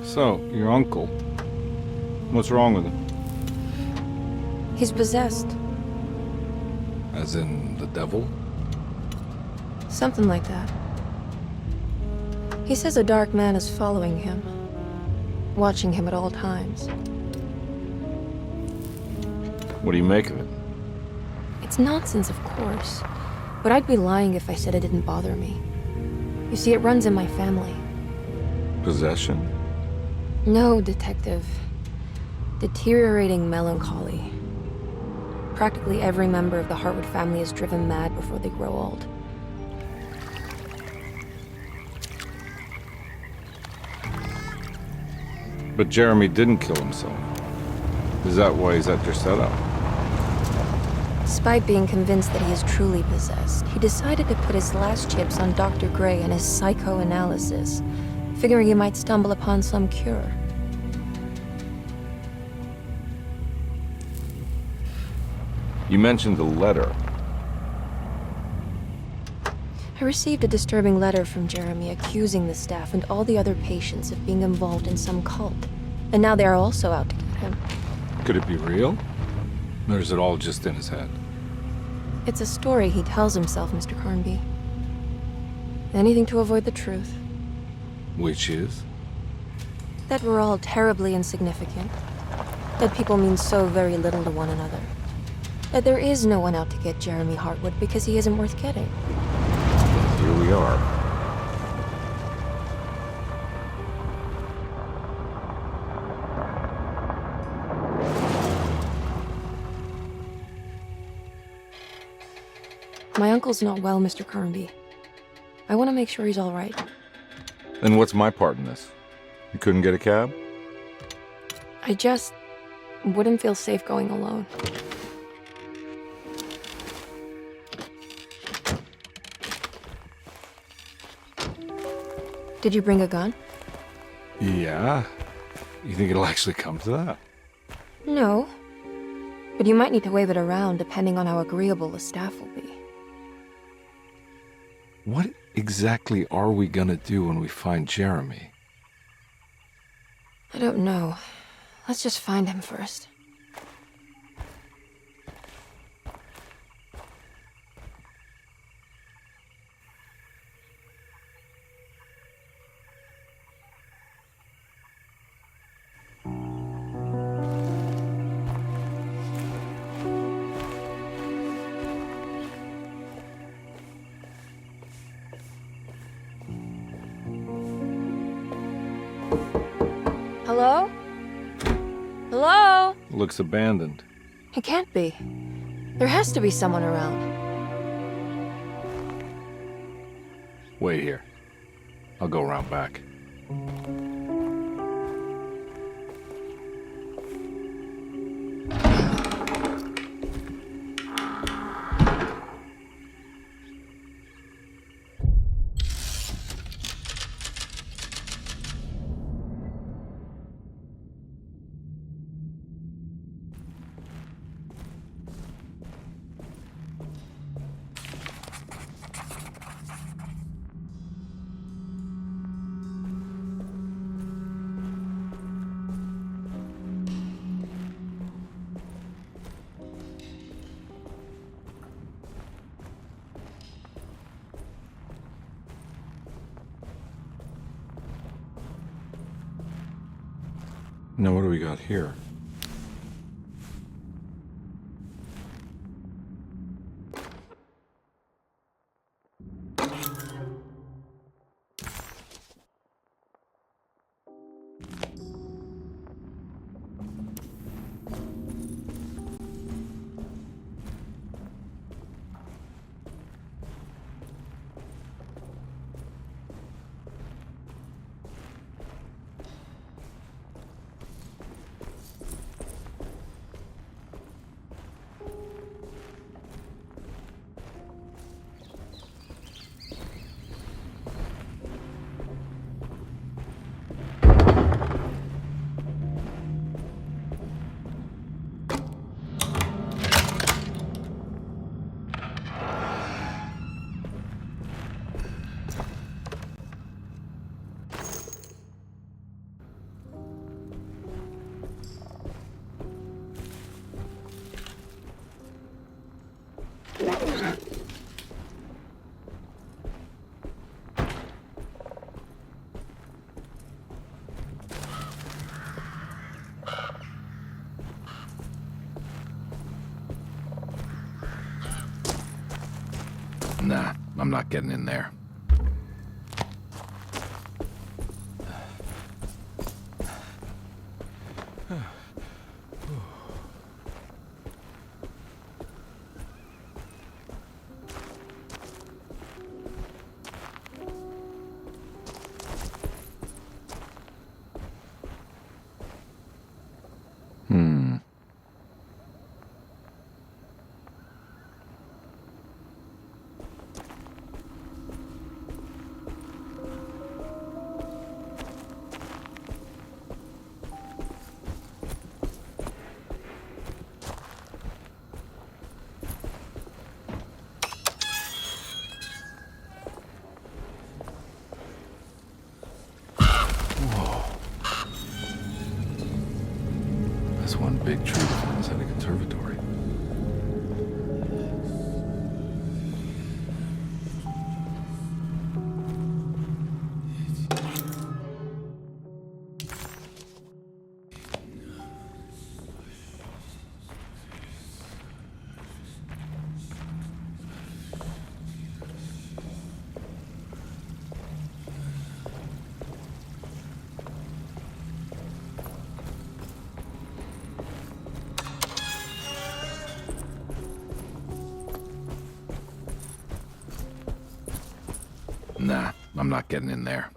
So, your uncle. What's wrong with him? He's possessed. As in the devil? Something like that. He says a dark man is following him, watching him at all times. What do you make of it? It's nonsense, of course, but I'd be lying if I said it didn't bother me. You see, it runs in my family. Possession? No, Detective. Deteriorating melancholy. Practically every member of the Hartwood family is driven mad before they grow old. But Jeremy didn't kill himself. Is that why he's at your setup? Despite being convinced that he is truly possessed, he decided to put his last chips on Dr. Gray and his psychoanalysis, figuring he might stumble upon some cure. You mentioned the letter. I received a disturbing letter from Jeremy accusing the staff and all the other patients of being involved in some cult. And now they are also out to get him. Could it be real? Or is it all just in his head? It's a story he tells himself, Mr. Carnby. Anything to avoid the truth. Which is? That we're all terribly insignificant. That people mean so very little to one another. That there is no one out to get Jeremy Hartwood because he isn't worth getting. Here we are. My uncle's not well, Mr. Carnby. I want to make sure he's all right. Then what's my part in this? You couldn't get a cab? I just wouldn't feel safe going alone. Did you bring a gun? Yeah. You think it'll actually come to that? No. But you might need to wave it around depending on how agreeable the staff will be. What exactly are we gonna do when we find Jeremy? I don't know. Let's just find him first. Hello? Hello? Looks abandoned. It can't be. There has to be someone around. Wait here. I'll go around back. Now what do we got here? Nah, I'm not getting in there. That's one big tree inside a conservatory. Nah, I'm not getting in there.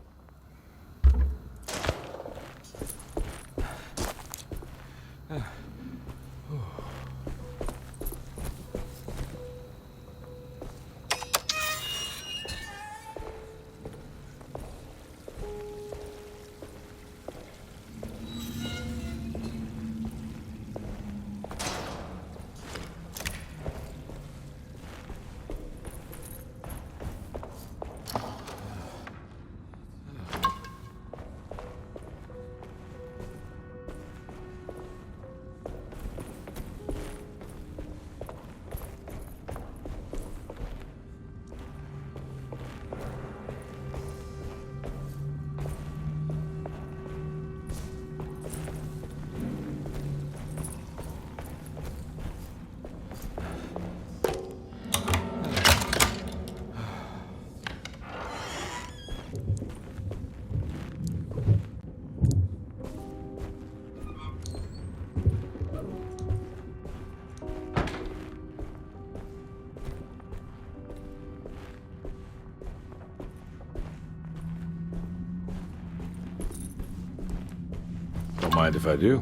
Don't mind if I do.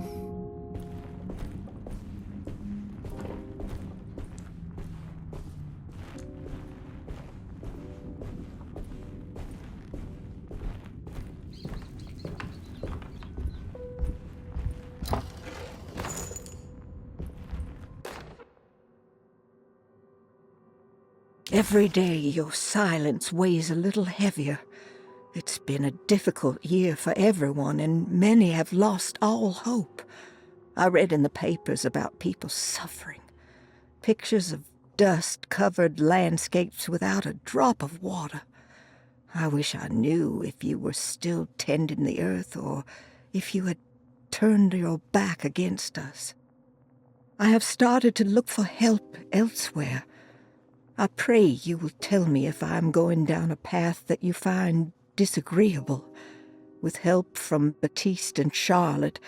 Every day your silence weighs a little heavier. It's been a difficult year for everyone, and many have lost all hope. I read in the papers about people suffering. Pictures of dust-covered landscapes without a drop of water. I wish I knew if you were still tending the earth or if you had turned your back against us. I have started to look for help elsewhere. I pray you will tell me if I am going down a path that you find disagreeable. With help from Baptiste and Charlotte,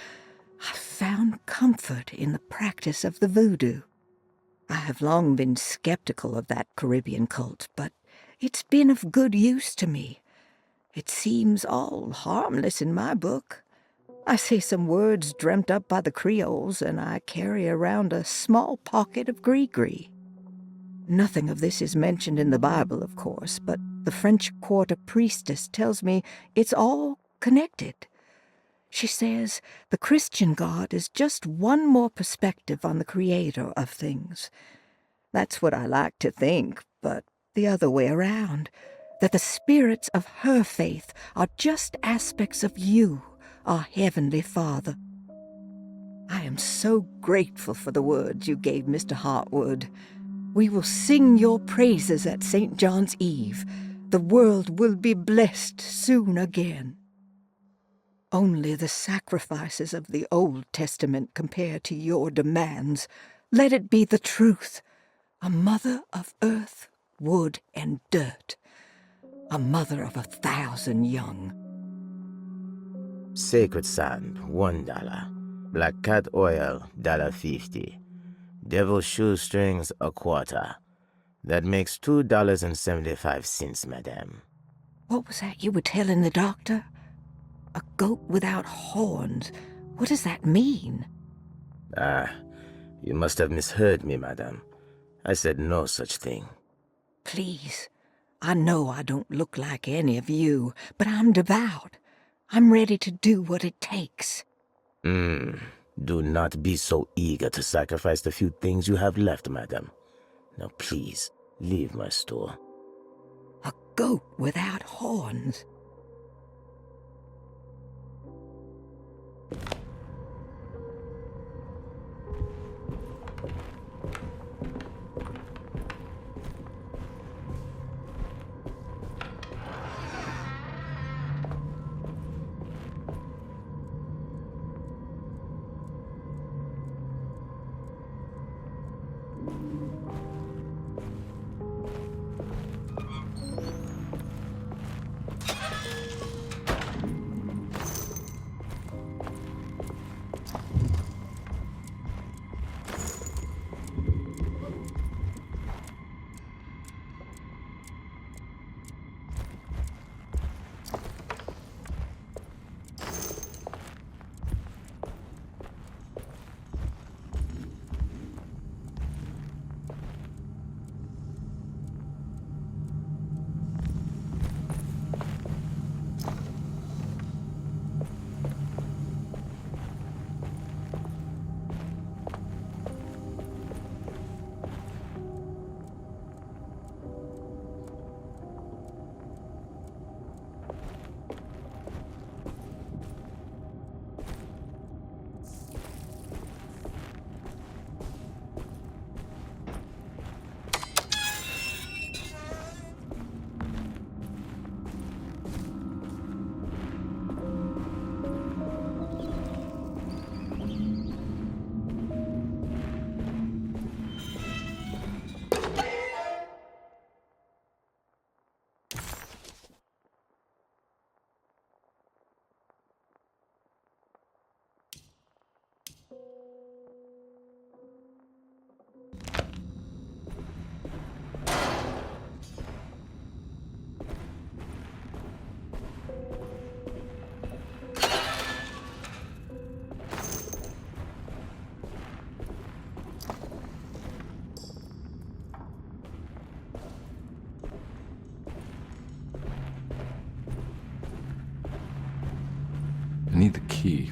I found comfort in the practice of the voodoo. I have long been skeptical of that Caribbean cult, but it's been of good use to me. It seems all harmless in my book. I say some words dreamt up by the Creoles, and I carry around a small pocket of gris-gris. Nothing of this is mentioned in the Bible, of course, but the French Quarter priestess tells me it's all connected. She says the Christian God is just one more perspective on the creator of things. That's what I like to think, but the other way around, that the spirits of her faith are just aspects of you, our Heavenly Father. I am so grateful for the words you gave Mr. Hartwood. We will sing your praises at St. John's Eve. The world will be blessed soon again. Only the sacrifices of the Old Testament compare to your demands. Let it be the truth. A mother of earth wood and dirt. A mother of 1,000 young. Sacred sand, $1. Black cat oil, $1.50. Devil shoestrings, a quarter. That makes $2.75, madame. What was that you were telling the doctor? A goat without horns. What does that mean? Ah, you must have misheard me, madame. I said no such thing. Please, I know I don't look like any of you, but I'm devout. I'm ready to do what it takes. Do not be so eager to sacrifice the few things you have left, madame. Now please, leave my store. A goat without horns. I need the key.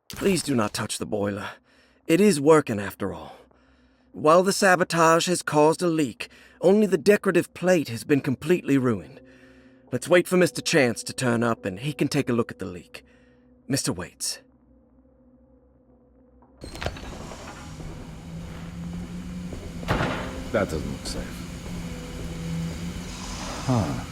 Please do not touch the boiler. It is working after all. While the sabotage has caused a leak, only the decorative plate has been completely ruined. Let's wait for Mr. Chance to turn up and he can take a look at the leak. Mr. Waits. That doesn't look safe. Huh.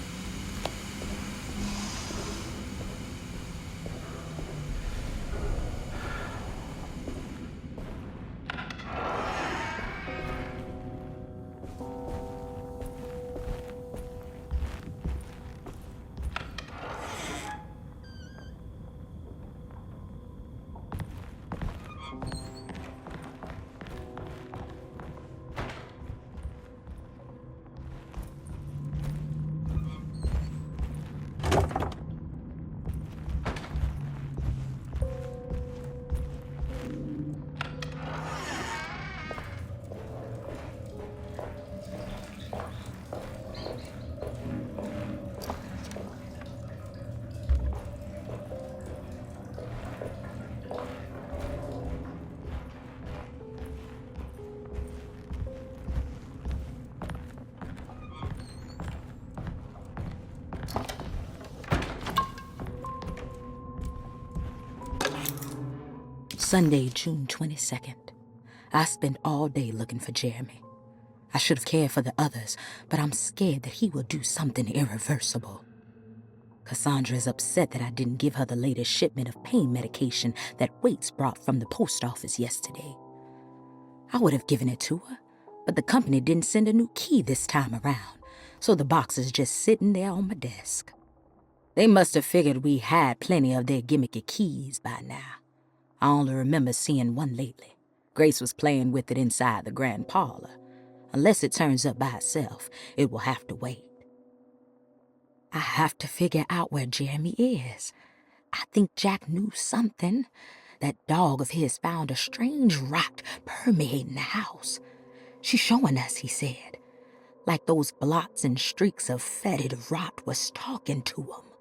Sunday, June 22nd. I spent all day looking for Jeremy. I should have cared for the others, but I'm scared that he will do something irreversible. Cassandra is upset that I didn't give her the latest shipment of pain medication that Waits brought from the post office yesterday. I would have given it to her, but the company didn't send a new key this time around, so the box is just sitting there on my desk. They must have figured we had plenty of their gimmicky keys by now. I only remember seeing one lately. Grace was playing with it inside the grand parlor. Unless it turns up by itself, it will have to wait. I have to figure out where Jeremy is. I think Jack knew something. That dog of his found a strange rot permeating the house. She's showing us, he said. Like those blots and streaks of fetid rot was talking to him.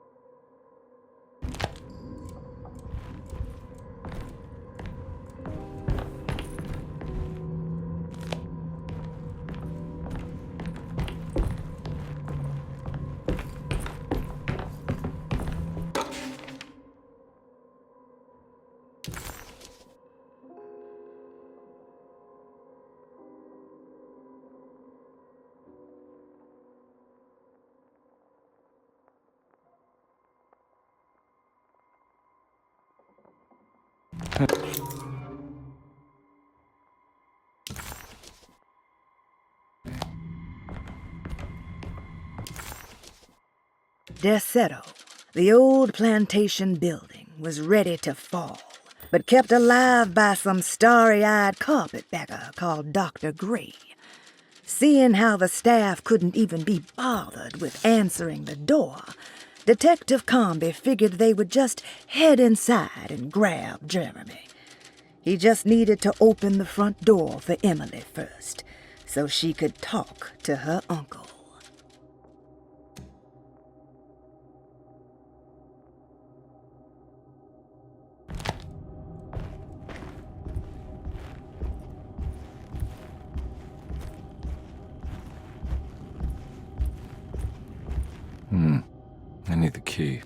Deseto, the old plantation building, was ready to fall, but kept alive by some starry-eyed carpetbagger called Dr. Gray. Seeing how the staff couldn't even be bothered with answering the door, Detective Comby figured they would just head inside and grab Jeremy. He just needed to open the front door for Emily first, so she could talk to her uncle. I need the key.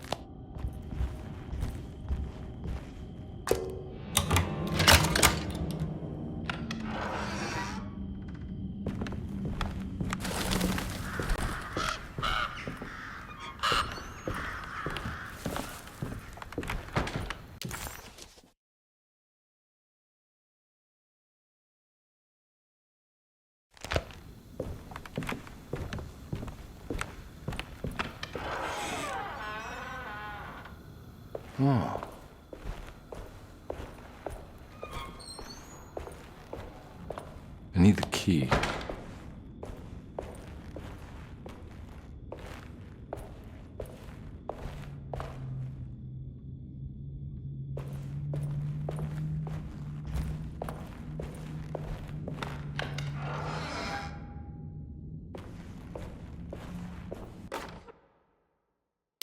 Oh. I need the key.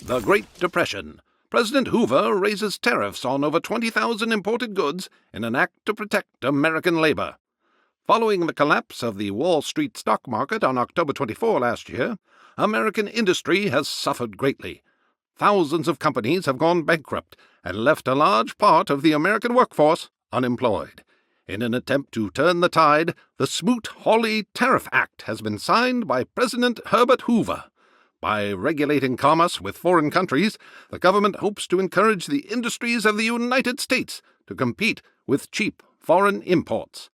The Great Depression. President Hoover raises tariffs on over 20,000 imported goods in an act to protect American labor. Following the collapse of the Wall Street stock market on October 24 last year, American industry has suffered greatly. Thousands of companies have gone bankrupt and left a large part of the American workforce unemployed. In an attempt to turn the tide, the Smoot-Hawley Tariff Act has been signed by President Herbert Hoover. By regulating commerce with foreign countries, the government hopes to encourage the industries of the United States to compete with cheap foreign imports.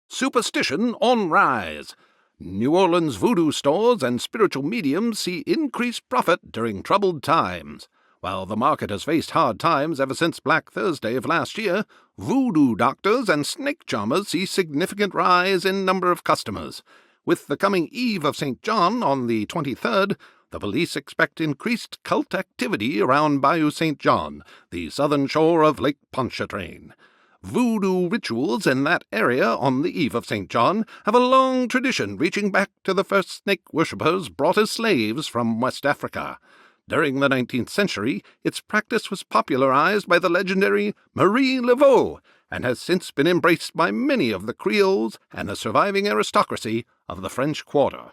Superstition on rise. New Orleans voodoo stores and spiritual mediums see increased profit during troubled times. While the market has faced hard times ever since Black Thursday of last year, voodoo doctors and snake charmers see significant rise in number of customers. With the coming Eve of St. John on the 23rd, the police expect increased cult activity around Bayou St. John, the southern shore of Lake Pontchartrain. Voodoo rituals in that area on the Eve of St. John have a long tradition reaching back to the first snake worshippers brought as slaves from West Africa. During the 19th century, its practice was popularized by the legendary Marie Laveau, and has since been embraced by many of the Creoles and the surviving aristocracy of the French Quarter.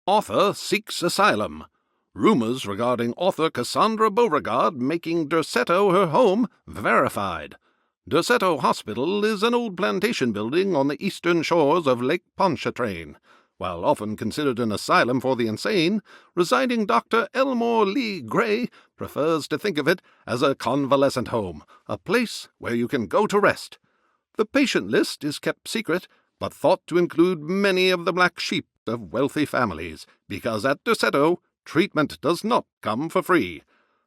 Author seeks asylum. Rumors regarding author Cassandra Beauregard making Derceto her home verified. Derceto Hospital is an old plantation building on the eastern shores of Lake Pontchartrain. While often considered an asylum for the insane, residing Dr. Elmore Lee Gray prefers to think of it as a convalescent home, a place where you can go to rest. The patient list is kept secret, but thought to include many of the black sheep of wealthy families, because at Derceto, treatment does not come for free.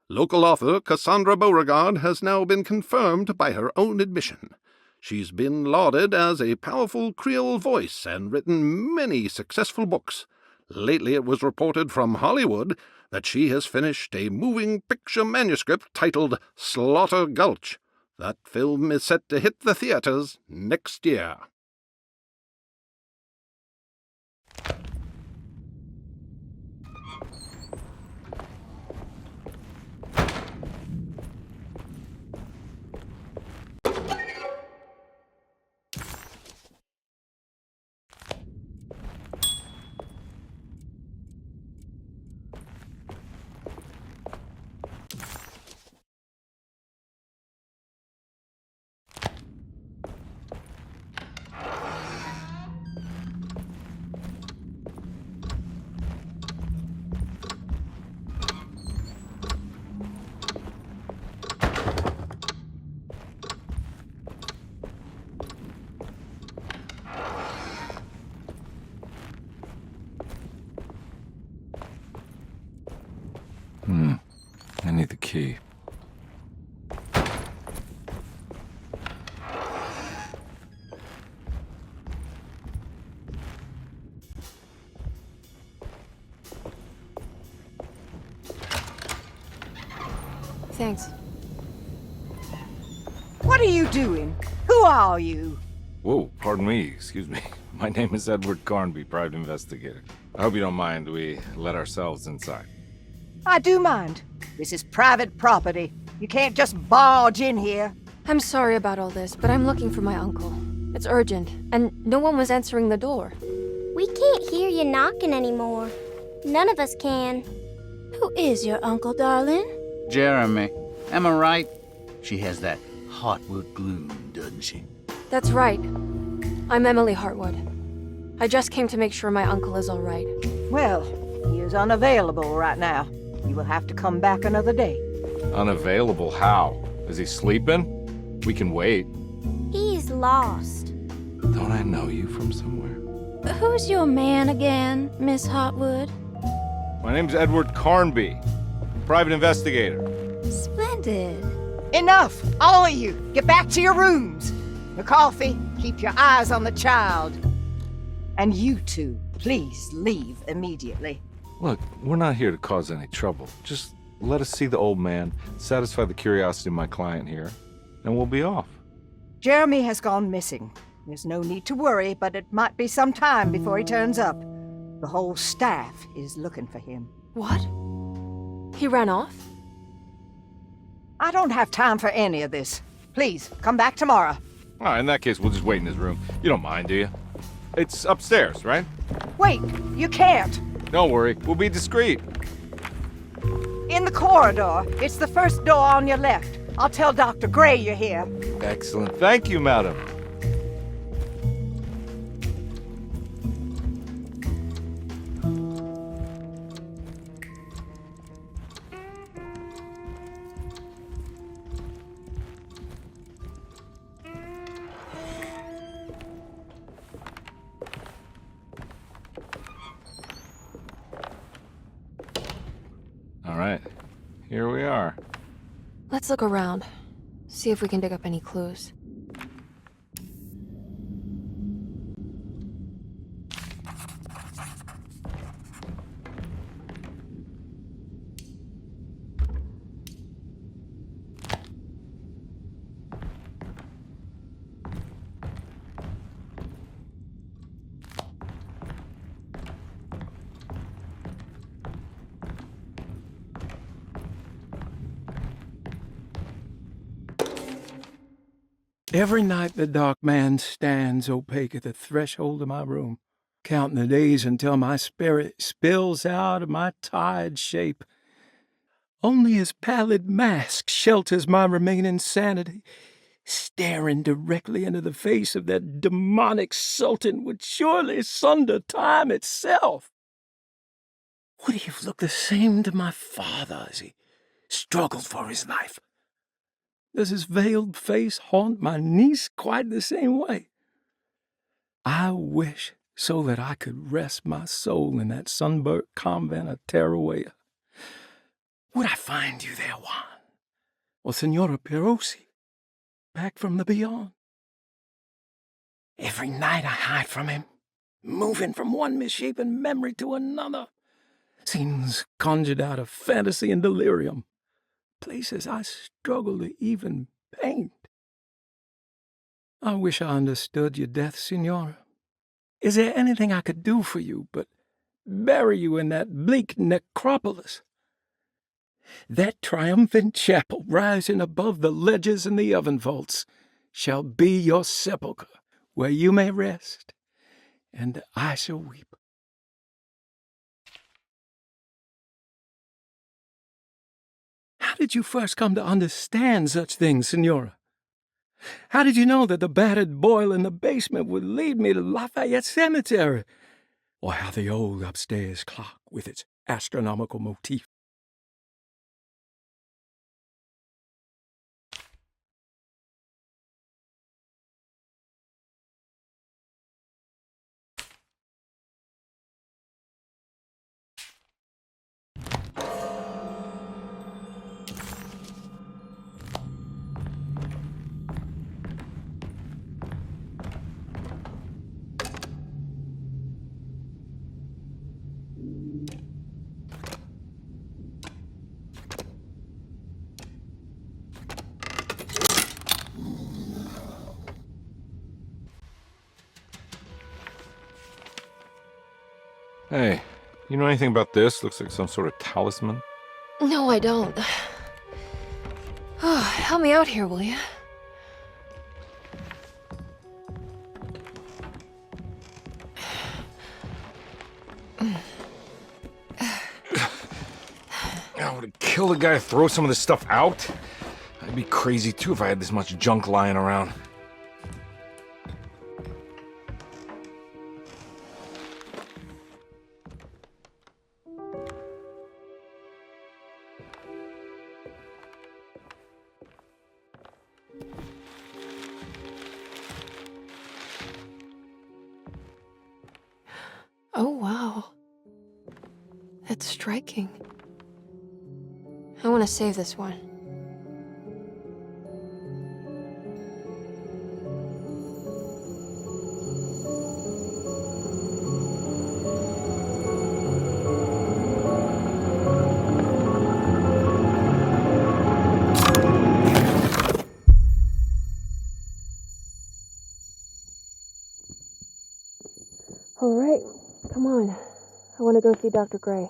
Local author Cassandra Beauregard has now been confirmed by her own admission. She's been lauded as a powerful Creole voice and written many successful books. Lately it was reported from Hollywood that she has finished a moving picture manuscript titled Slaughter Gulch. That film is set to hit the theaters next year. I need the key. Thanks. What are you doing? Who are you? Whoa, pardon me, excuse me. My name is Edward Carnby, private investigator. I hope you don't mind we let ourselves inside. I do mind. This is private property. You can't just barge in here. I'm sorry about all this, but I'm looking for my uncle. It's urgent, and no one was answering the door. We can't hear you knocking anymore. None of us can. Who is your uncle, darling? Jeremy. Am I right? She has that Heartwood gloom, doesn't she? That's right. I'm Emily Hartwood. I just came to make sure my uncle is all right. Well, he is unavailable right now. You will have to come back another day. Unavailable how? Is he sleeping? We can wait. He's lost. Don't I know you from somewhere? Who's your man again, Miss Hartwood? My name's Edward Carnby, private investigator. Splendid. Enough! All of you! Get back to your rooms! McCarthy, keep your eyes on the child. And you two, please leave immediately. Look, we're not here to cause any trouble. Just let us see the old man, satisfy the curiosity of my client here, and we'll be off. Jeremy has gone missing. There's no need to worry, but it might be some time before he turns up. The whole staff is looking for him. What? He ran off? I don't have time for any of this. Please, come back tomorrow. All right, in that case, we'll just wait in his room. You don't mind, do you? It's upstairs, right? Wait, you can't. Don't worry, we'll be discreet. In the corridor. It's the first door on your left. I'll tell Dr. Gray you're here. Excellent. Thank you, madam. All right, here we are. Let's look around. See if we can dig up any clues. Every night the dark man stands opaque at the threshold of my room. counting the days until my spirit spills out of my tired shape. Only his pallid mask shelters my remaining sanity. Staring directly into the face of that demonic sultan would surely sunder time itself. Would he have looked the same to my father as he struggled for his life? Does his veiled face haunt my niece quite the same way? I wish so that I could rest my soul in that sunburnt convent of Teruel. Would I find you there, Juan? Or Senora Pirosi, back from the beyond? Every night I hide from him, moving from one misshapen memory to another. Scenes conjured out of fantasy and delirium. Places I struggle to even paint. I wish I understood your death, Senora. Is there anything I could do for you but bury you in that bleak necropolis? That triumphant chapel rising above the ledges and the oven vaults shall be your sepulchre, where you may rest, and I shall weep. How did you first come to understand such things, Senora? How did you know that the battered boiler in the basement would lead me to Lafayette Cemetery? Or how the old upstairs clock with its astronomical motif? Hey, you know anything about this? Looks like some sort of talisman. No, I don't. Oh, help me out here, will you? I would have killed a guy to throw some of this stuff out. I'd be crazy too if I had this much junk lying around. Oh, wow. That's striking. I want to save this one. All right, come on. I want to go see Dr. Gray.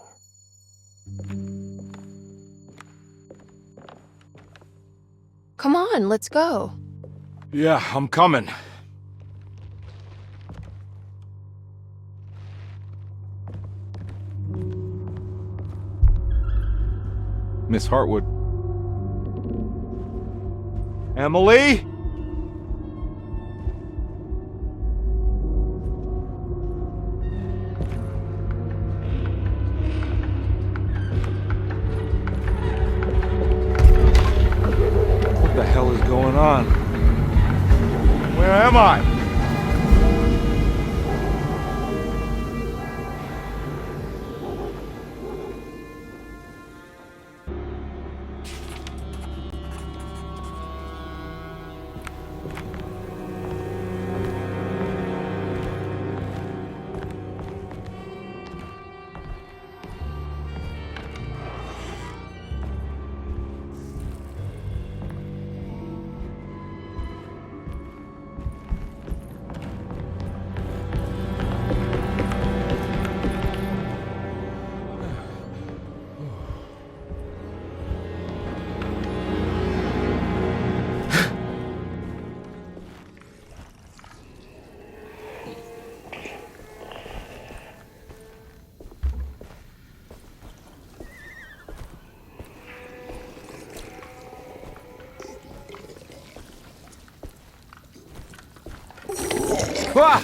Come on, let's go. Yeah, I'm coming. Miss Hartwood. Emily? What the hell is going on? Where am I? Ah!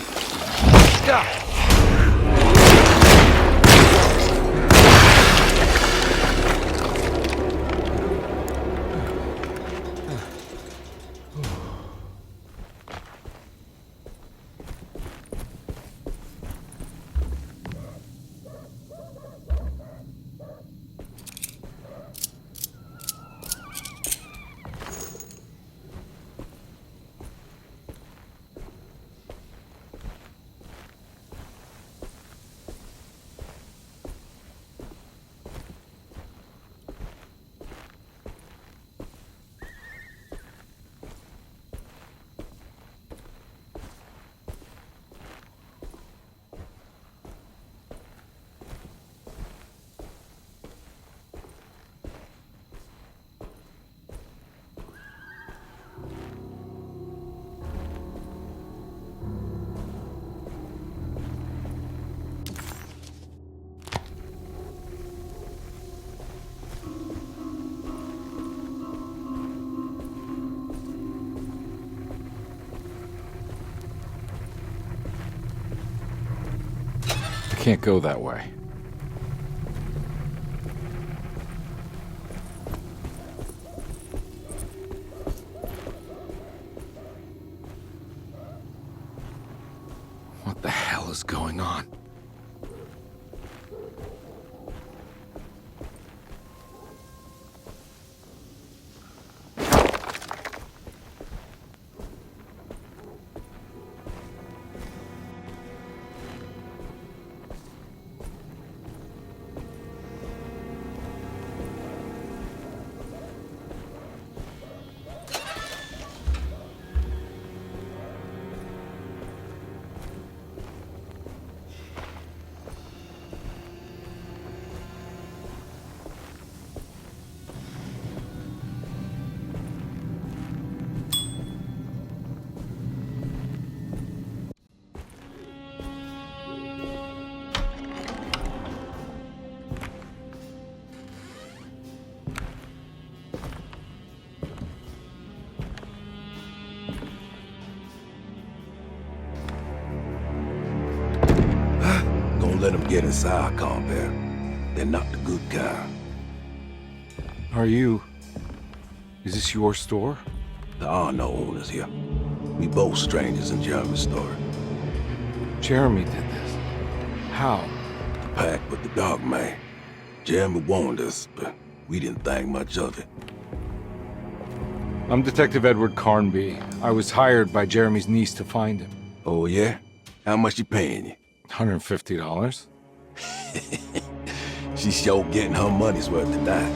Can't go that way. What the hell is going on? Let them get inside, compare. They're not the good kind. Are you... Is this your store? There are no owners here. We both strangers in Jeremy's story. Jeremy did this. How? The pact with the Dark Man. Jeremy warned us, but we didn't think much of it. I'm Detective Edward Carnby. I was hired by Jeremy's niece to find him. Oh, yeah? How much you paying you? $150. She's sure getting her money's worth tonight.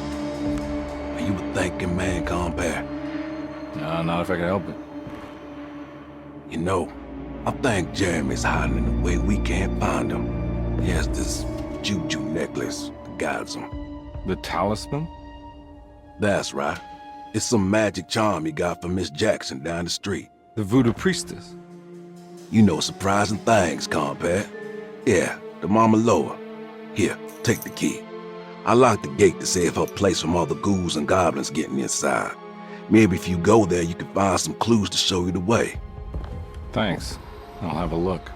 Are you a thinking man, compare? No, not if I can help it. You know, I think Jeremy's hiding in a way we can't find him. He has this juju necklace that guides him. The talisman? That's right. It's some magic charm he got from Miss Jackson down the street. The voodoo priestess? You know surprising things, compare. Yeah, the Mama Loa. Here, take the key. I locked the gate to save her place from all the ghouls and goblins getting inside. Maybe if you go there, you can find some clues to show you the way. Thanks. I'll have a look.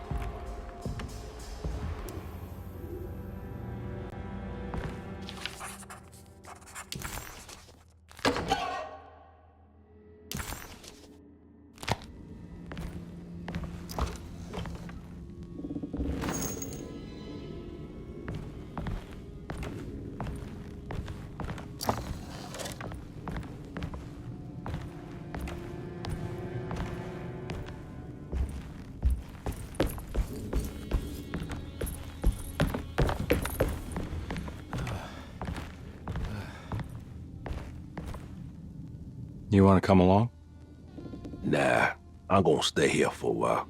You want to come along? Nah, I'm gonna stay here for a while.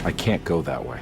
I can't go that way.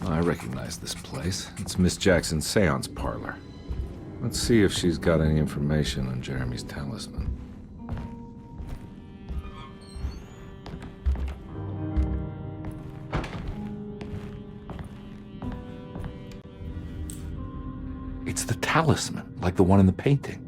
I recognize this place. It's Miss Jackson's seance parlor. Let's see if she's got any information on Jeremy's talisman. It's the talisman, like the one in the painting.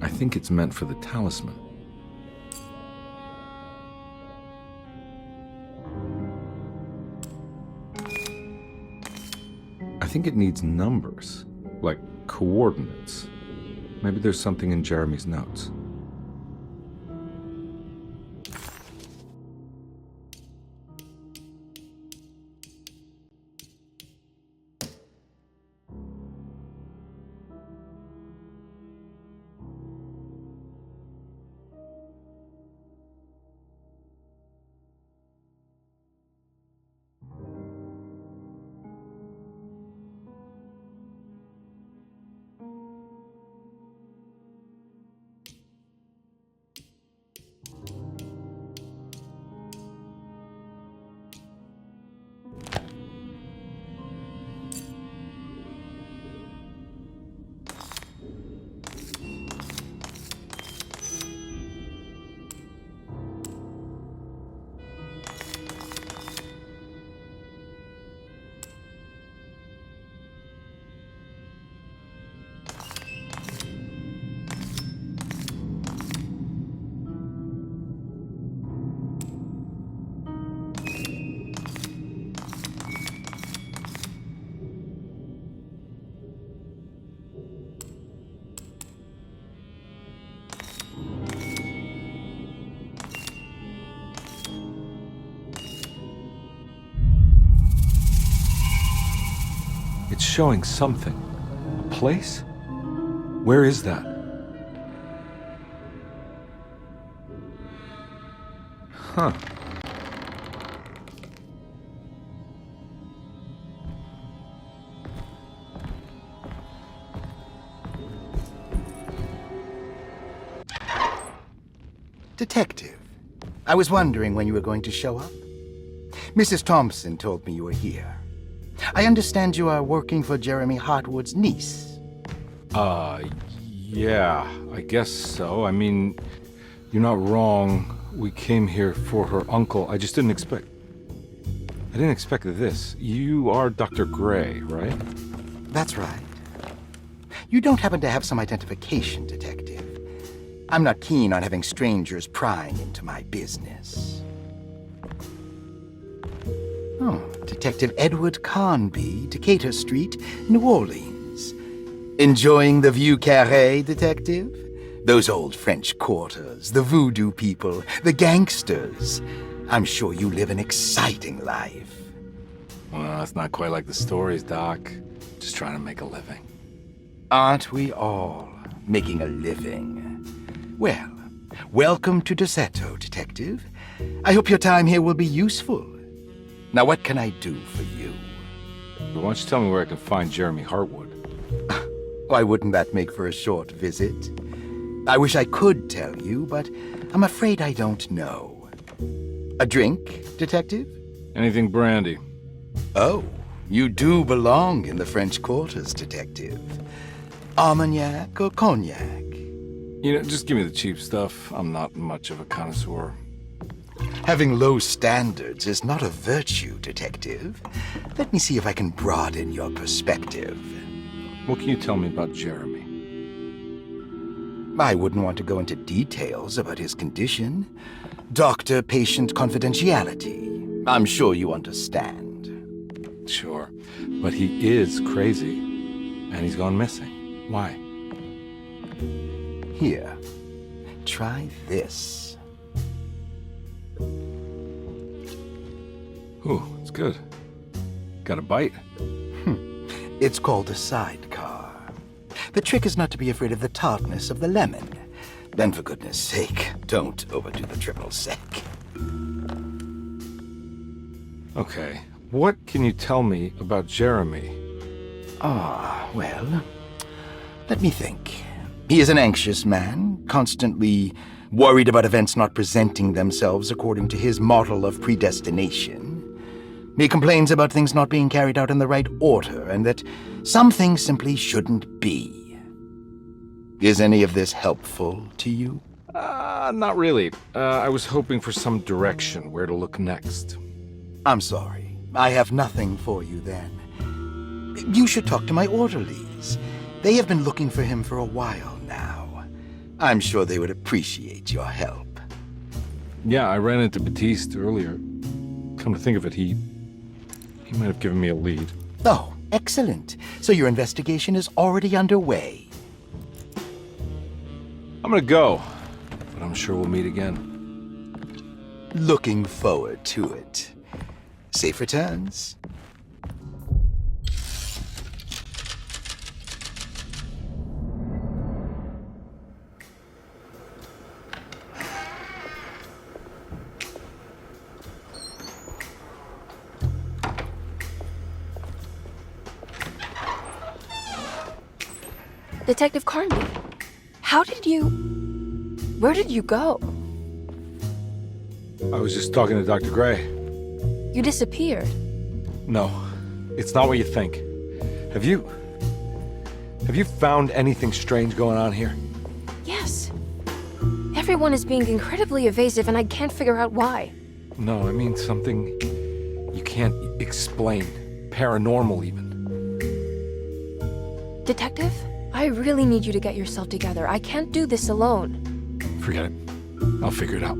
I think it's meant for the talisman. I think it needs numbers, like coordinates. Maybe there's something in Jeremy's notes. showing something. A place? Where is that? Huh. Detective, I was wondering when you were going to show up. Mrs. Thompson told me you were here. I understand you are working for Jeremy Hartwood's niece. Yeah, I guess so. I mean, you're not wrong. We came here for her uncle. I just didn't expect... I didn't expect this. You are Dr. Gray, right? That's right. You don't happen to have some identification, Detective. I'm not keen on having strangers prying into my business. Oh, Detective Edward Carnby, Decatur Street, New Orleans. Enjoying the Vieux Carré, Detective? Those old French quarters, the voodoo people, the gangsters. I'm sure you live an exciting life. Well, it's not quite like the stories, Doc. Just trying to make a living. Aren't we all making a living? Well, welcome to Deseto, Detective. I hope your time here will be useful. Now, what can I do for you? Why don't you tell me where I can find Jeremy Hartwood? Why wouldn't that make for a short visit? I wish I could tell you, but I'm afraid I don't know. A drink, Detective? Anything brandy. Oh, you do belong in the French quarters, Detective. Armagnac or cognac? You know, just give me the cheap stuff. I'm not much of a connoisseur. Having low standards is not a virtue, Detective. Let me see if I can broaden your perspective. What can you tell me about Jeremy? I wouldn't want to go into details about his condition. Doctor-patient confidentiality. I'm sure you understand. Sure, but he is crazy, and he's gone missing. Why? Here, try this. Ooh, it's good. Got a bite? It's called a sidecar. The trick is not to be afraid of the tartness of the lemon. Then, for goodness sake, don't overdo the triple sec. Okay, what can you tell me about Jeremy? Well, let me think. He is an anxious man, constantly worried about events not presenting themselves according to his model of predestination. He complains about things not being carried out in the right order, and that some things simply shouldn't be. Is any of this helpful to you? Not really. I was hoping for some direction, where to look next. I'm sorry. I have nothing for you then. You should talk to my orderlies. They have been looking for him for a while now. I'm sure they would appreciate your help. Yeah, I ran into Batiste earlier. Come to think of it, he might have given me a lead. Oh, excellent. So your investigation is already underway. I'm gonna go, but I'm sure we'll meet again. Looking forward to it. Safe returns. Detective Carnby, where did you go? I was just talking to Dr. Gray. You disappeared. No, it's not what you think. Have you found anything strange going on here? Yes. Everyone is being incredibly evasive and I can't figure out why. No, I mean something you can't explain. Paranormal, even. Detective, I really need you to get yourself together. I can't do this alone. Forget it. I'll figure it out.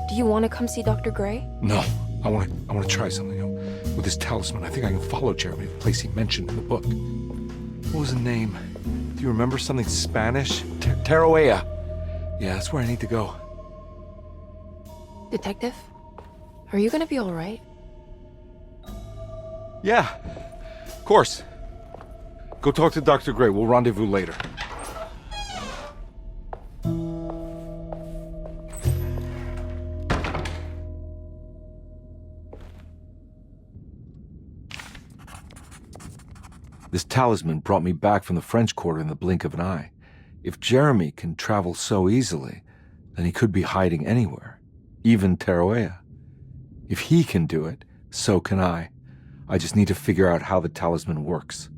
Do you want to come see Dr. Gray? No, I want to try something. With this talisman, I think I can follow Jeremy to the place he mentioned in the book. What was the name? Do you remember something Spanish? Tarawea. Yeah, that's where I need to go. Detective, are you gonna be all right? Yeah, of course. Go talk to Dr. Gray. We'll rendezvous later. This talisman brought me back from the French Quarter in the blink of an eye. If Jeremy can travel so easily, then he could be hiding anywhere, even Tarawea. If he can do it, so can I. I just need to figure out how the talisman works.